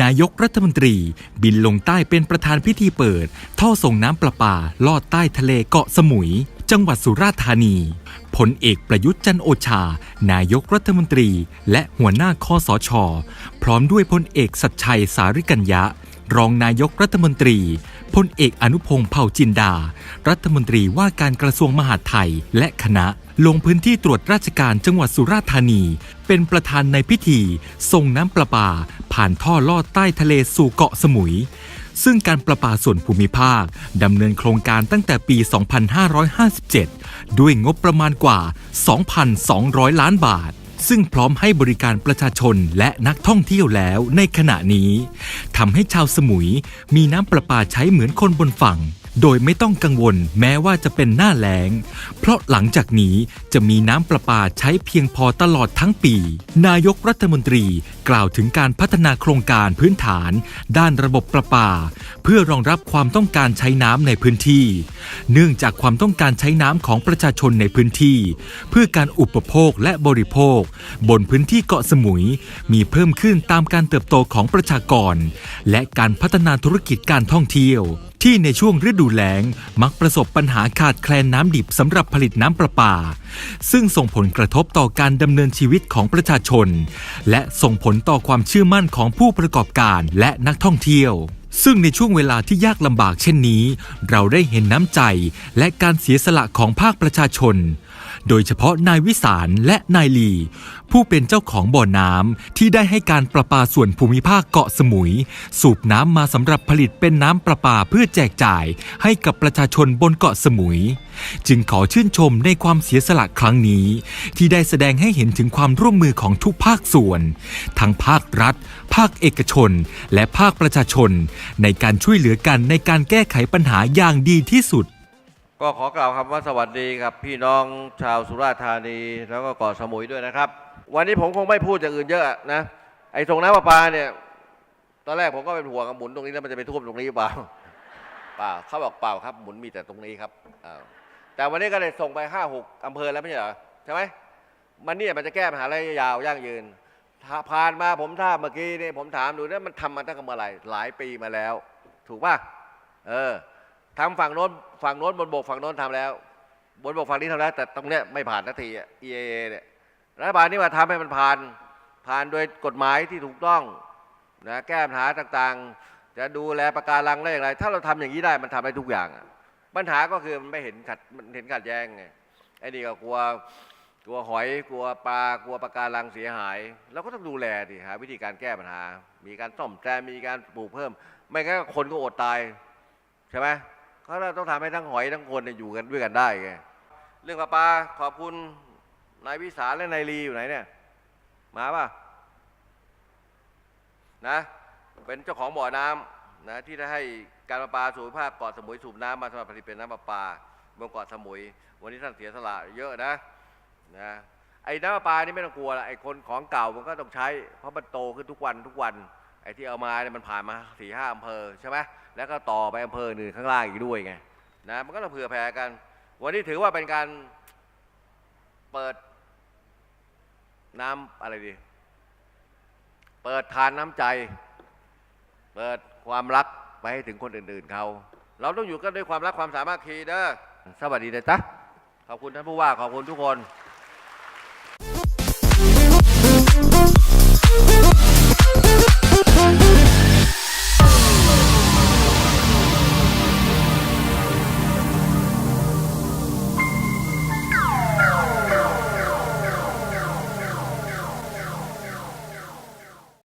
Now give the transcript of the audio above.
นายกรัฐมนตรีบินลงใต้เป็นประธานพิธีเปิดท่อส่งน้ำประปาลอดใต้ทะเลเกาะสมุยจังหวัดสุราษฎร์ธานีพลเอกประยุทธ์จันทร์โอชานายกรัฐมนตรีและหัวหน้าคสช.พร้อมด้วยพลเอกสัชชัยสาริกัญญะรองนายกรัฐมนตรีพลเอกอนุพงษ์เผ่าจินดารัฐมนตรีว่าการกระทรวงมหาดไทยและคณะลงพื้นที่ตรวจราชการจังหวัดสุราษฎร์ธานีเป็นประธานในพิธีส่งน้ำประปาผ่านท่อลอดใต้ทะเลสู่เกาะสมุยซึ่งการประปาส่วนภูมิภาคดำเนินโครงการตั้งแต่ปี 2557 ด้วยงบประมาณกว่า 2,200 ล้านบาทซึ่งพร้อมให้บริการประชาชนและนักท่องเที่ยวแล้วในขณะนี้ทำให้ชาวสมุยมีน้ำประปาใช้เหมือนคนบนฝั่งโดยไม่ต้องกังวลแม้ว่าจะเป็นหน้าแล้งเพราะหลังจากนี้จะมีน้ำประปาใช้เพียงพอตลอดทั้งปีนายกรัฐมนตรีกล่าวถึงการพัฒนาโครงการพื้นฐานด้านระบบประปาเพื่อรองรับความต้องการใช้น้ำในพื้นที่เนื่องจากความต้องการใช้น้ำของประชาชนในพื้นที่เพื่อการอุปโภคและบริโภคบนพื้นที่เกาะสมุยมีเพิ่มขึ้นตามการเติบโตของประชากรและการพัฒนาธุรกิจการท่องเที่ยวที่ในช่วงฤดูแล้งมักประสบปัญหาขาดแคลนน้ำดิบสำหรับผลิตน้ำประปาซึ่งส่งผลกระทบต่อการดำเนินชีวิตของประชาชนและส่งผลต่อความเชื่อมั่นของผู้ประกอบการและนักท่องเที่ยวซึ่งในช่วงเวลาที่ยากลำบากเช่นนี้เราได้เห็นน้ำใจและการเสียสละของภาคประชาชนโดยเฉพาะนายวิสารและนายลีผู้เป็นเจ้าของบ่อน้ำที่ได้ให้การประปาส่วนภูมิภาคเกาะสมุยสูบน้ำมาสำหรับผลิตเป็นน้ำประปาเพื่อแจกจ่ายให้กับประชาชนบนเกาะสมุยจึงขอชื่นชมในความเสียสละครั้งนี้ที่ได้แสดงให้เห็นถึงความร่วมมือของทุกภาคส่วนทั้งภาครัฐภาคเอกชนและภาคประชาชนในการช่วยเหลือกันในการแก้ไขปัญหาอย่างดีที่สุดก็ขอกล่าวคำว่าสวัสดีครับพี่น้องชาวสุราษฎร์ธานีแล้วก็เกาะสมุยด้วยนะครับวันนี้ผมคงไม่พูดอย่างอื่นเยอะนะไอ้ส่งน้ำประปาเนี่ยตอนแรกผมก็เป็นห่วงหมุนตรงนี้แล้วมันจะไปท่วมตรงนี้เปล่าเขาบอกเปล่าครับหมุนมีแต่ตรงนี้ครับแต่วันนี้ก็เลยส่งไป5-6 อำเภอแล้วไม่ใช่เหรอใช่ไหมมันเนี่ยมันจะแก้ปัญหาระยะยาวยั่งยืนผ่านมาผมทราบเมื่อกี้นี่ผมถามดูเนี่ยมันทำมาตั้งแต่เมื่อไหร่หลายปีมาแล้วถูกป่ะทำฝั่งโน้นบนบกฝั่งโน้นทำแล้วบนบกฝั่งนี้ทำแล้วแต่ตรงเนี้ยไม่ผ่านนาทีEAA เนี่ยรัฐบาลนี่มาทำให้มันผ่านโดยกฎหมายที่ถูกต้องนะแก้ปัญหาต่างๆจะดูแลปะการังได้อย่างไรถ้าเราทำอย่างนี้ได้มันทำได้ทุกอย่างปัญหาก็คือมันไม่เห็นขัดแย้งไงไอ้นี่ก็กลัวหอยกลัวปลากลัวปะการังเสียหายเราก็ต้องดูแลดิหาวิธีการแก้ปัญหามีการซ่อมแซมมีการปลูกเพิ่มไม่งั้นคนก็อดตายใช่ไหมเขาต้องทำให้ทั้งหอยทั้งคนอยู่กันด้วยกันได้ไงเรื่องปลาขอบคุณนายวิสารและนายลีอยู่ไหนเนี่ยมาป่ะนะเป็นเจ้าของบ่อน้ำนะที่ได้ให้การประปาส่วนภาคเกาะสมุยสูบน้ำมาสำหรับผลิตเป็นน้ำประปาบนเกาะสมุยวันนี้ท่านเสียสละเยอะนะไอ้น้ำประปานี่ไม่ต้องกลัวละไอ้คนของเก่ามันก็ต้องใช้เพราะมันโตขึ้นทุกวันไอ้ที่เอามาเนี่ยมันผ่านมา4-5 อำเภอใช่ไหมแล้วก็ต่อไปอำเภออื่นข้างล่างอีกด้วยไงนะมันก็ต้องเผื่อแผ่กันวันนี้ถือว่าเป็นการเปิดน้ำอะไรดีเปิดทานน้ำใจเปิดความรักไปให้ถึงคนอื่นๆเขาเราต้องอยู่กันด้วยความรักความสามัคคีเด้อสวัสดีนะจ๊ะขอบคุณท่านผู้ว่าขอบคุณทุกคน